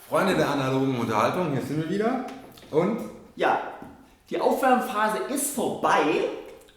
Freunde der analogen Unterhaltung, hier sind wir wieder. Und? Ja, die Aufwärmphase ist vorbei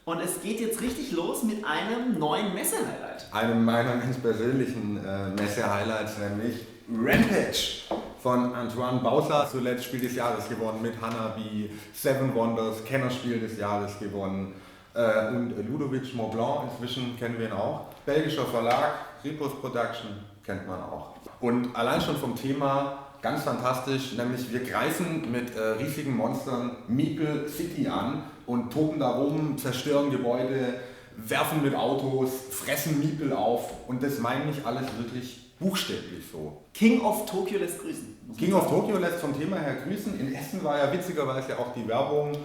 und es geht jetzt richtig los mit einem neuen Messe-Highlight. Einem meiner ganz persönlichen Messe-Highlights, nämlich Rampage von Antoine Bausa. Zuletzt Spiel des Jahres gewonnen mit Hanabi, Seven Wonders, Kennerspiel des Jahres gewonnen. Und Ludovic Montblanc, inzwischen kennen wir ihn auch. Belgischer Verlag, Ripos Production, kennt man auch. Und allein schon vom Thema ganz fantastisch, nämlich wir greifen mit riesigen Monstern Meeple City an und toben da rum, zerstören Gebäude, werfen mit Autos, fressen Meeple auf und das meine ich alles wirklich buchstäblich so. King of Tokyo lässt grüßen. King of Tokyo lässt vom Thema her grüßen. In Essen war ja witzigerweise auch die Werbung,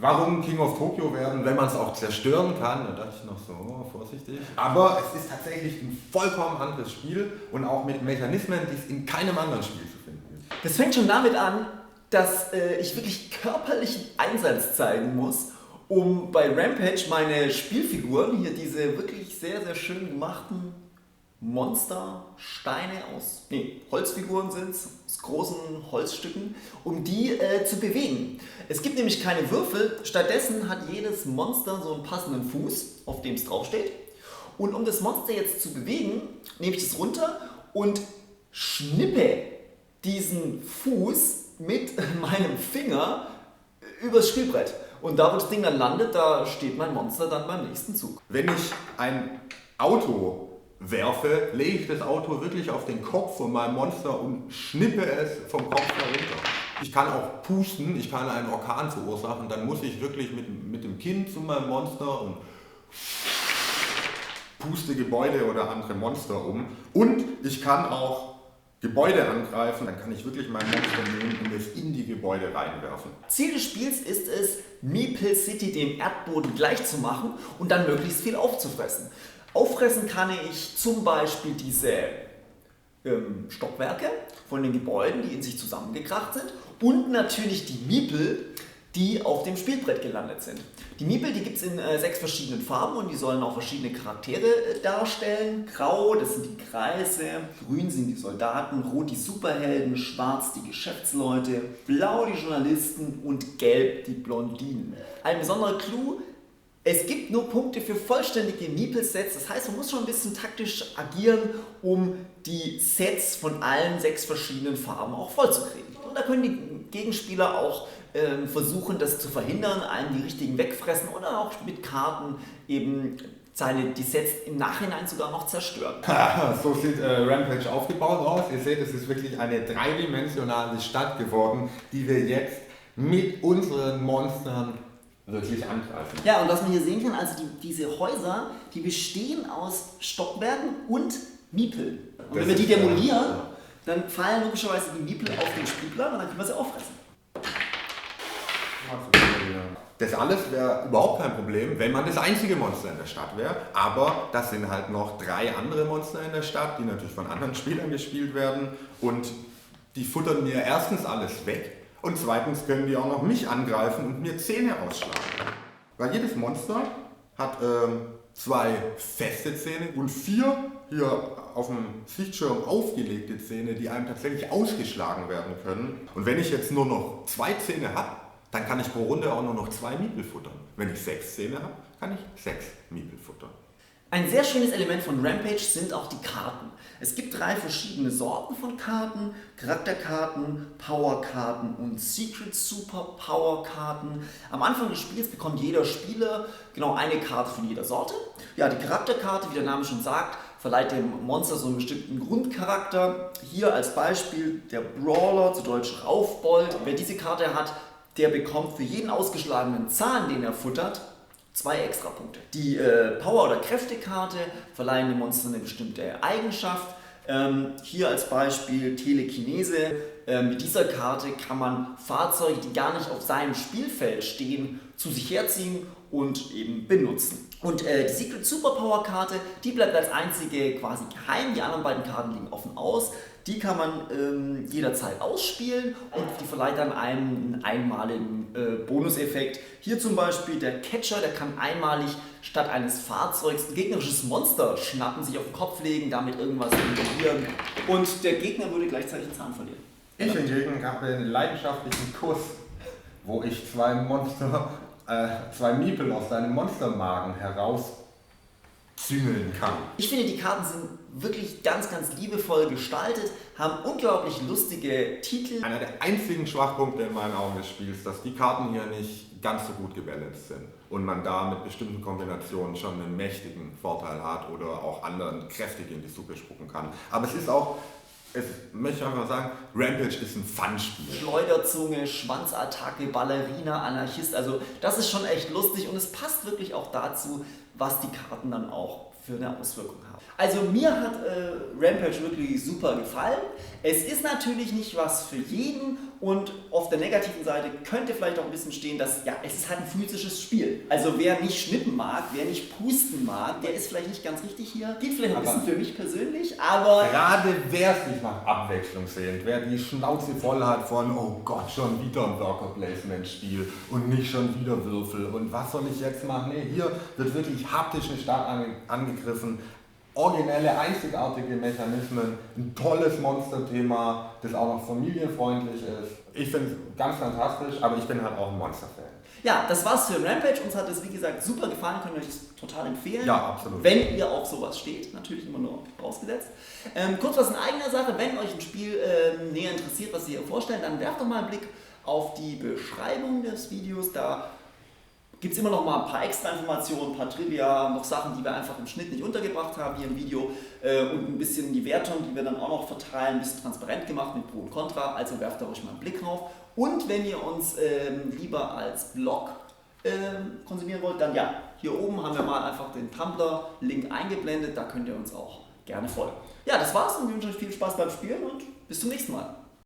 warum King of Tokyo werden, wenn man es auch zerstören kann. Da dachte ich noch so, vorsichtig. Aber es ist tatsächlich ein vollkommen anderes Spiel und auch mit Mechanismen, die es in keinem anderen Spiel zu finden gibt. Das fängt schon damit an, dass ich wirklich körperlichen Einsatz zeigen muss, um bei Rampage meine Spielfiguren, hier diese wirklich sehr, sehr schön gemachten Monster, Steine Holzfiguren sind es, aus großen Holzstücken, um die zu bewegen. Es gibt nämlich keine Würfel, stattdessen hat jedes Monster so einen passenden Fuß, auf dem es draufsteht. Und um das Monster jetzt zu bewegen, nehme ich es runter und schnippe diesen Fuß mit meinem Finger übers Spielbrett. Und da, wo das Ding dann landet, da steht mein Monster dann beim nächsten Zug. Wenn ich ein Auto werfe, lege ich das Auto wirklich auf den Kopf von meinem Monster und schnippe es vom Kopf herunter. Ich kann auch pusten, ich kann einen Orkan verursachen, dann muss ich wirklich mit dem Kinn zu meinem Monster und puste Gebäude oder andere Monster um. Und ich kann auch Gebäude angreifen, dann kann ich wirklich mein Monster nehmen und es in die Gebäude reinwerfen. Ziel des Spiels ist es, Meeple City dem Erdboden gleich zu machen und dann möglichst viel aufzufressen. Auffressen kann ich zum Beispiel diese Stockwerke von den Gebäuden, die in sich zusammengekracht sind, und natürlich die Meeple, die auf dem Spielbrett gelandet sind. Die Meeple, die gibt es in 6 verschiedenen Farben und die sollen auch verschiedene Charaktere darstellen. Grau, das sind die Kreise, grün sind die Soldaten, rot die Superhelden, schwarz die Geschäftsleute, blau die Journalisten und gelb die Blondinen. Ein besonderer Clou: es gibt nur Punkte für vollständige Meeple-Sets, das heißt, man muss schon ein bisschen taktisch agieren, um die Sets von allen 6 verschiedenen Farben auch voll zu kriegen. Und da können die Gegenspieler auch versuchen, das zu verhindern, einem die richtigen wegfressen oder auch mit Karten eben die Sets im Nachhinein sogar noch zerstören. So sieht Rampage aufgebaut aus. Ihr seht, es ist wirklich eine dreidimensionale Stadt geworden, die wir jetzt mit unseren Monstern wirklich angreifen. Ja, und was man hier sehen kann, also diese Häuser, die bestehen aus Stockwerken und Meeple. Und wenn wir die demolieren, dann fallen logischerweise die Meeple auf den Spielplan und dann können wir sie auffressen. Das alles wäre überhaupt kein Problem, wenn man das einzige Monster in der Stadt wäre. Aber das sind halt noch 3 andere Monster in der Stadt, die natürlich von anderen Spielern gespielt werden. Und die futtern mir erstens alles weg. Und zweitens können die auch noch mich angreifen und mir Zähne ausschlagen. Weil jedes Monster hat 2 feste Zähne und 4 hier auf dem Sichtschirm aufgelegte Zähne, die einem tatsächlich ausgeschlagen werden können. Und wenn ich jetzt nur noch 2 Zähne habe, dann kann ich pro Runde auch nur noch 2 Meeple futtern. Wenn ich 6 Zähne habe, kann ich 6 Meeple futtern. Ein sehr schönes Element von Rampage sind auch die Karten. Es gibt 3 verschiedene Sorten von Karten: Charakterkarten, Powerkarten und Secret Super Power Karten. Am Anfang des Spiels bekommt jeder Spieler genau eine Karte von jeder Sorte. Ja, die Charakterkarte, wie der Name schon sagt, verleiht dem Monster so einen bestimmten Grundcharakter. Hier als Beispiel der Brawler, zu Deutsch Raufbold. Wer diese Karte hat, der bekommt für jeden ausgeschlagenen Zahn, den er futtert, 2 Extrapunkte. Die Power- oder Kräftekarte verleihen dem Monster eine bestimmte Eigenschaft. Hier als Beispiel Telekinese. Mit dieser Karte kann man Fahrzeuge, die gar nicht auf seinem Spielfeld stehen, zu sich herziehen und eben benutzen. Und die Secret Superpower Karte, die bleibt als einzige quasi geheim. Die anderen beiden Karten liegen offen aus. Die kann man jederzeit ausspielen und die verleiht dann einen einmaligen Bonuseffekt. Hier zum Beispiel der Catcher, der kann einmalig statt eines Fahrzeugs ein gegnerisches Monster schnappen, sich auf den Kopf legen, damit irgendwas involvieren und der Gegner würde gleichzeitig einen Zahn verlieren. Ich hingegen habe einen leidenschaftlichen Kuss, wo ich zwei Miepel aus deinem Monstermagen herauszüngeln kann. Ich finde, die Karten sind wirklich ganz, ganz liebevoll gestaltet, haben unglaublich lustige Titel. Einer der einzigen Schwachpunkte in meinen Augen des Spiels, dass die Karten hier nicht ganz so gut gebalanced sind und man da mit bestimmten Kombinationen schon einen mächtigen Vorteil hat oder auch anderen kräftig in die Suppe spucken kann. Aber es ist auch, möchte ich einfach sagen, Rampage ist ein Fun-Spiel. Schleuderzunge, Schwanzattacke, Ballerina, Anarchist, also das ist schon echt lustig und es passt wirklich auch dazu, was die Karten dann auch für eine Auswirkung haben. Also mir hat Rampage wirklich super gefallen. Es ist natürlich nicht was für jeden und auf der negativen Seite könnte vielleicht auch ein bisschen stehen, dass ja, es ist halt ein physisches Spiel. Also wer nicht schnippen mag, wer nicht pusten mag, der ist vielleicht nicht ganz richtig hier. Geht vielleicht ein bisschen für mich persönlich, aber... Gerade wer es nicht nach Abwechslung sehnt, wer die Schnauze voll hat von oh Gott, schon wieder ein Worker-Placement-Spiel und nicht schon wieder Würfel und was soll ich jetzt machen? Nee, hier wird wirklich haptisch eine Stadt angegriffen. Originelle, einzigartige Mechanismen, ein tolles Monsterthema, das auch noch familienfreundlich ist. Ich finde es ganz fantastisch, aber ich bin halt auch ein Monster-Fan. Ja, das war's für Rampage. Uns hat es, wie gesagt, super gefallen. Könnt ihr euch das total empfehlen. Ja, absolut. Wenn ihr auf sowas steht. Natürlich immer nur vorausgesetzt. Kurz was in eigener Sache. Wenn euch ein Spiel näher interessiert, was wir hier vorstellen, dann werft doch mal einen Blick auf die Beschreibung des Videos. Da gibt es immer noch mal ein paar extra Informationen, ein paar Trivia, noch Sachen, die wir einfach im Schnitt nicht untergebracht haben hier im Video und ein bisschen die Wertung, die wir dann auch noch verteilen, ein bisschen transparent gemacht mit Pro und Contra, also werft da ruhig mal einen Blick drauf. Und wenn ihr uns lieber als Blog konsumieren wollt, dann ja, hier oben haben wir mal einfach den Tumblr-Link eingeblendet, da könnt ihr uns auch gerne folgen. Ja, das war's und wir wünschen euch viel Spaß beim Spielen und bis zum nächsten Mal.